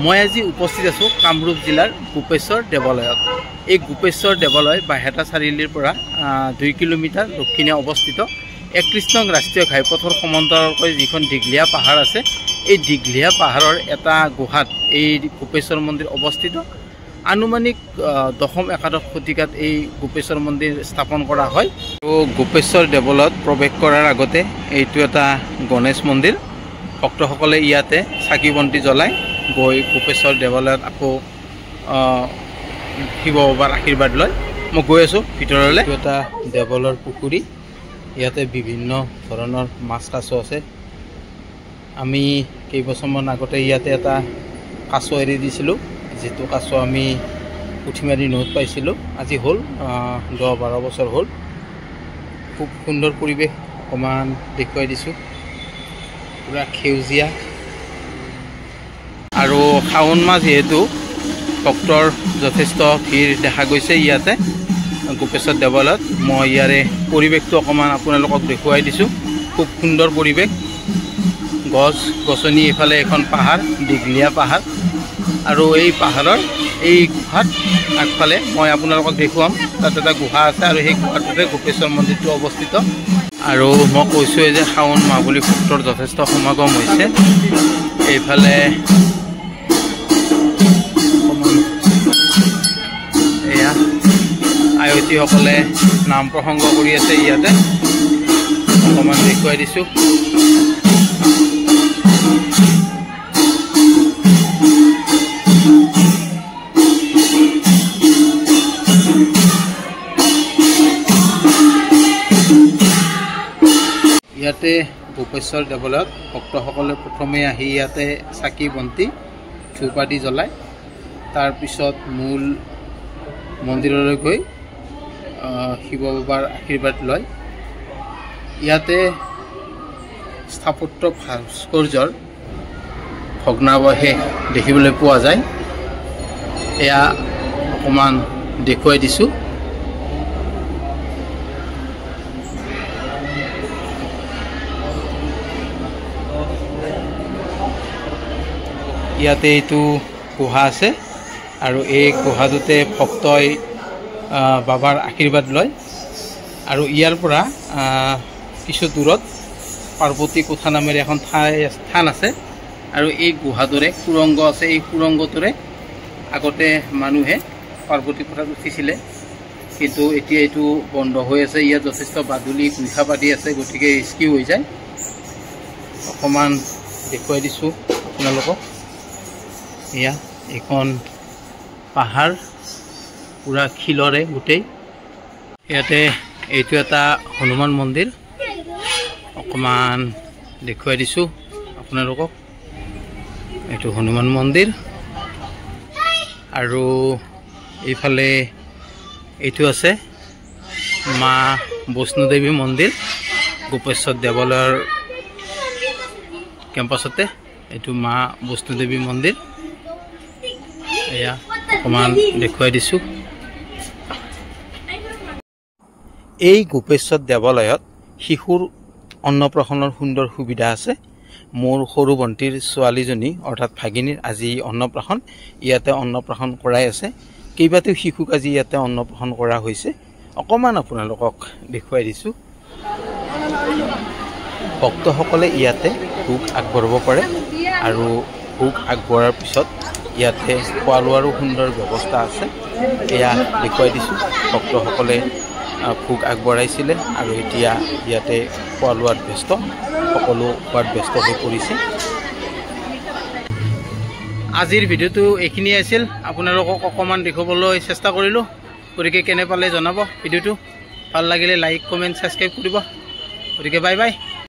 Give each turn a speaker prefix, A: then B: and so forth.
A: মই আজি উপস্থিত আছো কামৰূপ জিলাৰ গোপেশ্বৰ দেৱালয়ত। এই গোপেশ্বৰ দেৱালয় বাহেটা চাৰিআলিৰ পৰা 2 কিলোমিটাৰ দক্ষিণে অৱস্থিত। 31 নং ৰাষ্ট্ৰীয় ঘাইপথৰ সমান্তৰালকৈ যিখন দীঘলীয়া পাহাৰ আছে, এই দীঘলীয়া পাহাৰৰ এটা গুহাত এই গোপেশ্বৰ মন্দিৰ অৱস্থিত। আনুমানিক 10-11 শতিকাত এই গোপেশ্বৰ মন্দিৰ স্থাপন কৰা হয়। তো গোপেশ্বৰ দেৱালয়ত প্ৰৱেশ কৰাৰ আগতে এইটো এটা গণেশ মন্দিৰ। ভক্তসকলে ইয়াতে চাকি বন্তি জ্বলাই গৈ গোপেশ্বৰ দেৱালয়ত আকৌ শিৱ বাবাৰ আশীৰ্বাদ লয়। মই গৈ আছোঁ ভিতৰলৈ। এইটো এটা দেৱালয়ৰ পুখুৰী। ইয়াতে বিভিন্ন ধৰণৰ মাছ কাছ আছে। আমি কেইবছৰমান আগতে ইয়াতে এটা কাছ এৰি দিছিলোঁ, যিটো কাছ আমি পুঠিমাৰি নৈত পাইছিলোঁ। আজি হ'ল 10-12 বছৰ হ'ল। খুব সুন্দৰ পৰিৱেশ, অকণমান দেখুৱাই দিছোঁ। পুৰা সেউজীয়া আৰু শাওণ মাহ যিহেতু ভক্তৰ যথেষ্ট ভিৰ দেখা গৈছে ইয়াতে গোপেশ্বৰ দেৱালয়ত। মই ইয়াৰে পৰিৱেশটো অকণমান আপোনালোকক দেখুৱাই দিছোঁ। খুব সুন্দৰ পৰিৱেশ, গছ গছনি, এইফালে এখন পাহাৰ, দীঘলীয়া পাহাৰ, আৰু এই পাহাৰৰ এই গুহাত আগফালে মই আপোনালোকক দেখুৱাম। তাত এটা গুহা আছে আৰু সেই গুহাটোতে গোপেশ্বৰ মন্দিৰটো অৱস্থিত। আৰু মই কৈছোঁৱেই যে শাওণ মাহ বুলি ভক্তৰ যথেষ্ট সমাগম হৈছে। এইফালে এয়া আয়তীসকলে নাম প্ৰসংগ কৰি আছে। ইয়াতে অকণমান দেখুৱাই দিছোঁ। ইয়াতে গোপেশ্বৰ দেৱালয়ত ভক্তসকলে প্ৰথমে আহি ইয়াতে চাকি বন্তি ধূপ আদি জ্বলায়। তাৰপিছত মূল মন্দিৰলৈ গৈ শিৱ বাবাৰ আশীৰ্বাদ লয়। ইয়াতে স্থাপত্য ভাস্কৰ্যৰ ভগ্নাৱশেষ দেখিবলৈ পোৱা যায়। এয়া অকণমান দেখুৱাই দিছোঁ। ইয়াতে এইটো গুহা আছে আৰু এই গুহাটোতে ভক্তই বাবাৰ আশীৰ্বাদ লয়। আৰু ইয়াৰ পৰা কিছু দূৰত পাৰ্বতী কোঠা নামেৰে এখন স্থান আছে। আৰু এই গুহাটোৰে সুৰংগ আছে। এই সুৰংগটোৰে আগতে মানুহে পাৰ্বতী কোঠাত উঠিছিলে, কিন্তু এতিয়া এইটো বন্ধ হৈ আছে। ইয়াত যথেষ্ট বাদুলি গুইশা পাতি আছে, গতিকে ৰিস্কি হৈ যায়। অকণমান দেখুৱাই দিছোঁ আপোনালোকক। এয়া এখন পাহাৰ, পুৰা শিলৰে গোটেই। ইয়াতে এইটো এটা হনুমান মন্দিৰ, অকণমান দেখুৱাই দিছোঁ আপোনালোকক। এইটো হনুমান মন্দিৰ। আৰু এইফালে এইটো আছে মা বৈষ্ণোদেৱী মন্দিৰ, গোপেশ্বৰ দেৱালয়ৰ কেম্পাছতে এইটো মা বৈষ্ণোদেৱী মন্দিৰ। এয়া অকণমান দেখুৱাই দিছোঁ। এই গোপেশ্বৰ দেৱালয়ত শিশুৰ অন্নপ্ৰাশনৰ সুন্দৰ সুবিধা আছে। মোৰ সৰু ভণ্টিৰ ছোৱালীজনী অৰ্থাৎ ভাগিনীৰ আজি অন্নপ্ৰাশন। ইয়াতে অন্নপ্ৰাশন কৰাই আছে। কেইবাটাও শিশুক আজি ইয়াতে অন্নপ্ৰাশন কৰা হৈছে। অকণমান আপোনালোকক দেখুৱাই দিছোঁ। ভক্তসকলে ইয়াতে ভোগ আগবঢ়াব পাৰে আৰু ভোগ আগবঢ়াৰ পিছত ইয়াতে খোৱা লোৱাৰো সুন্দৰ ব্যৱস্থা আছে। এয়া দেখুৱাই দিছোঁ। ভক্তসকলে ভোগ আগবঢ়াইছিলে আৰু এতিয়া ইয়াতে খোৱা লোৱাত ব্যস্ত, সকলো খোৱাত ব্যস্ত হৈ পৰিছে। আজিৰ ভিডিঅ'টো এইখিনিয়ে আছিল। আপোনালোকক অকণমান দেখুৱাবলৈ চেষ্টা কৰিলোঁ। গতিকে কেনে পালে জনাব। ভিডিঅ'টো ভাল লাগিলে লাইক, কমেণ্ট, ছাবস্ক্ৰাইব কৰিব। গতিকে বাই বাই।